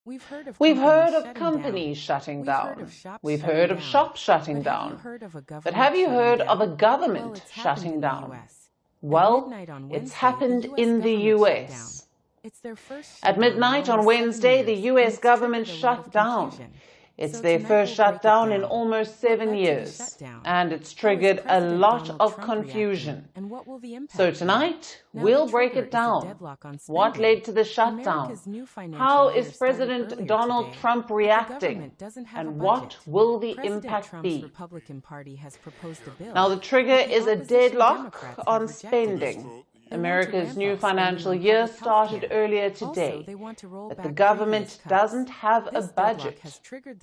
We've heard of companies shutting down. We've heard of shops shutting down. But have you heard of a government shutting down? Well, it's happened in the US. At midnight on Wednesday, the US government shut down. It's their first shutdown in almost 7 years, and it's triggered a lot of confusion. So tonight, we'll break it down. What led to the shutdown? How is President Donald Trump reacting? And what will the impact be? Now, the trigger is a deadlock on spending. America's new financial year started earlier today, but the government doesn't have a budget.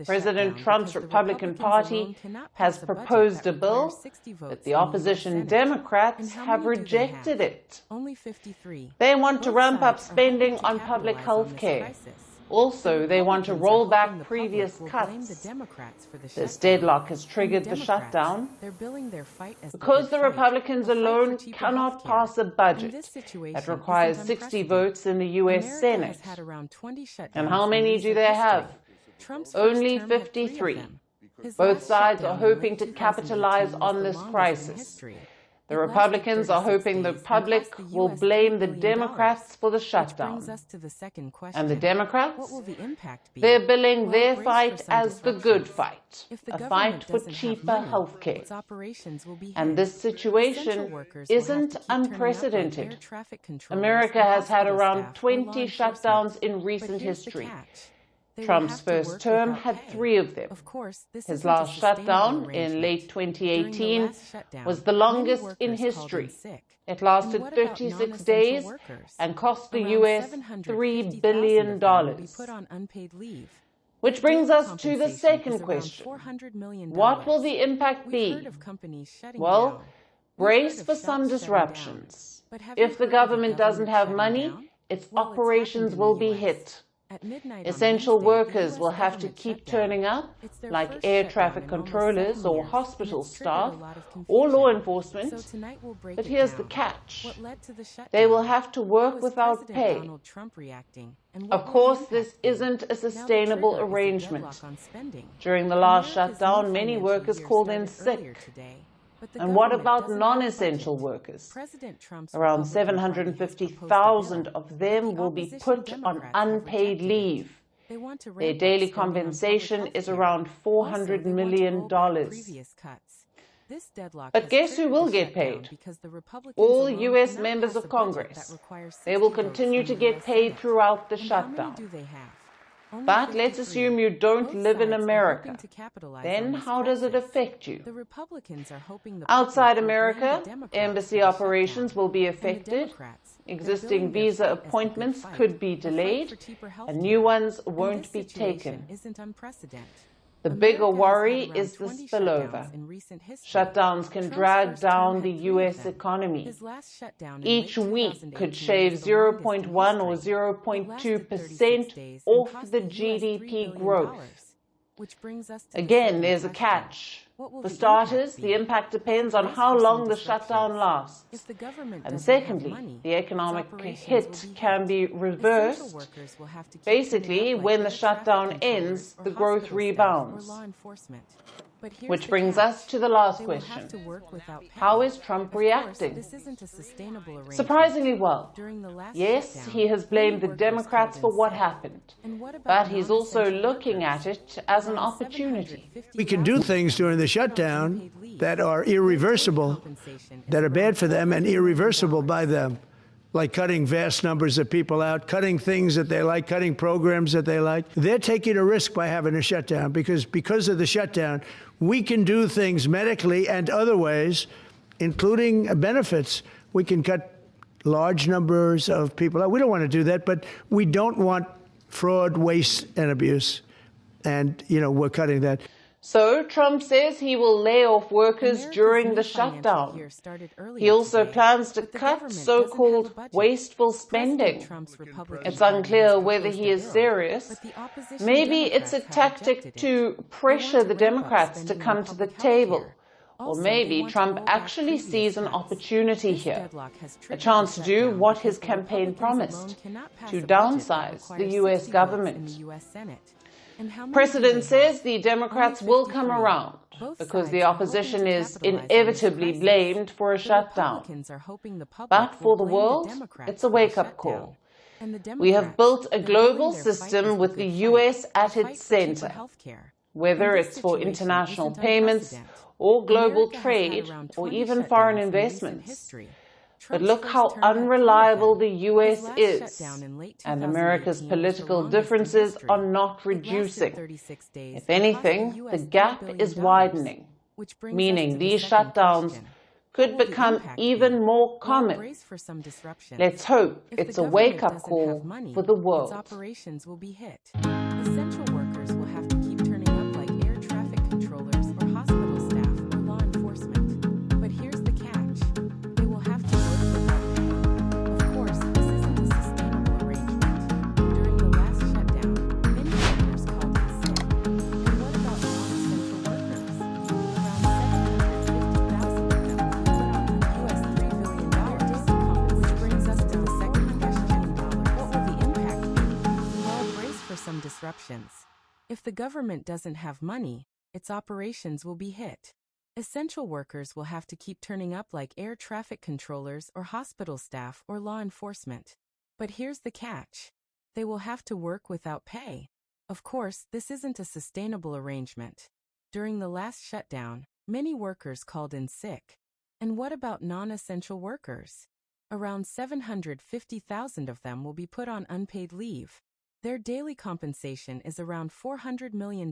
President Trump's Republican Party has proposed a bill, but the opposition Democrats have rejected it. They want to ramp up spending on public health care. Also, they want to roll back previous cuts. This deadlock has triggered the shutdown. Because the Republicans alone cannot pass a budget, it requires 60 votes in the U.S. Senate. And how many do they have? Only 53. Both sides are hoping to capitalize on this crisis. The Republicans are hoping the public will blame the Democrats for the shutdown. And the Democrats? They're billing their fight as the good fight, a fight for cheaper health care. And this situation isn't unprecedented. America has had around 20 shutdowns in recent history. Trump's first term had 3 of them. His last shutdown in late 2018 was the longest in history. It lasted 36 days and cost the U.S. $3 billion. Which brings us to the second question. What will the impact be? Well, brace for some disruptions. If the government doesn't have money, its operations will be hit. Essential workers will have to keep turning up, like air traffic controllers or hospital staff or law enforcement. But here's the catch. They will have to work without pay. Of course, this isn't a sustainable arrangement. During the last shutdown, many workers called in sick. And what about non-essential workers? Around 750,000 of them will be put on unpaid leave. Their daily compensation is around $400 million. But guess who will get paid? All U.S. members of Congress. They will continue to get paid throughout the shutdown. But let's assume you don't live in America. Then how does it affect you? Outside America, embassy operations will be affected. Existing visa appointments could be delayed, and new ones won't be taken. The bigger worry is the spillover. Shutdowns can drag down the U.S. economy. Each week could shave 0.1 or 0.2% off the GDP growth. Again, there's a catch. For starters, the impact depends on how long the shutdown lasts. And secondly, the economic hit can be reversed. Basically, when the shutdown ends, the growth rebounds. Which brings us to the last question. How is Trump reacting? Surprisingly well. Yes, he has blamed the Democrats for what happened, but he's also looking at it as an opportunity. We can do things during the shutdown that are irreversible, that are bad for them and irreversible by them, like cutting vast numbers of people out, cutting things that they like, cutting programs that they like. They're taking a risk by having a shutdown because of the shutdown, we can do things medically and other ways, including benefits. We can cut large numbers of people out. We don't want to do that, but we don't want fraud, waste, and abuse. And, we're cutting that. So Trump says he will lay off workers during the shutdown. He also plans to cut so-called wasteful spending. It's unclear whether he is serious. Maybe it's a tactic to pressure the Democrats to come to the table, Or maybe Trump actually sees an opportunity here, a chance to do what his campaign promised, to downsize the U.S. government. President says the Democrats will come around because the opposition is inevitably blamed for a shutdown. But for the world, it's a wake-up call. We have built a global system with the U.S. at its center, whether it's for international payments or global trade or even foreign investments. But look how unreliable the U.S. is, and America's political differences are not reducing. If anything, the gap is widening, meaning these shutdowns could become even more common. Let's hope it's a wake-up call for the world. Essential workers will have to keep turning up like air traffic controllers or hospital staff or law enforcement. But here's the catch. They will have to work without pay. Of course, this isn't a sustainable arrangement. During the last shutdown, many workers called in sick. And what about non-essential workers? Around 750,000 of them will put on US $3 billion, which brings us to the second question. What will the impact be? Well, brace for some disruptions. If the government doesn't have money, its operations will be hit. Essential workers will have to keep turning up like air traffic controllers or hospital staff or law enforcement. But here's the catch. They will have to work without pay. Of course, this isn't a sustainable arrangement. During the last shutdown, many workers called in sick. And what about non-essential workers? Around 750,000 of them will be put on unpaid leave. Their daily compensation is around $400 million.